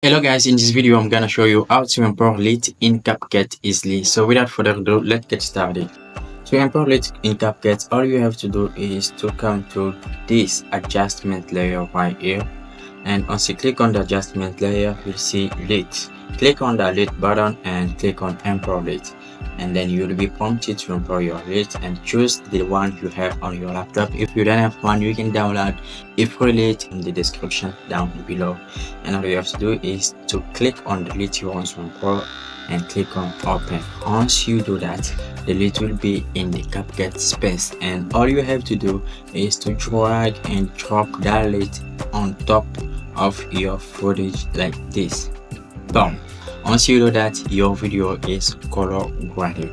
Hello guys, in this video I'm gonna show you how to import lit in CapCut easily. So without further ado, let's get started. To import lit in CapCut, all you have to do is to come to this adjustment layer right here, and once you click on the adjustment layer, you'll see lit. Click on the lit button and click on import lit, and then you'll be prompted to import your lit and choose the one you have on your laptop. If you don't have one, you can download a free lit in the description down below, and all you have to do is to click on the lit you want to import and click on open. Once you do that, the lit will be in the CapCut space, and all you have to do is to drag and drop that lit on top of your footage like this. Boom. Once you do that, your video is color graded.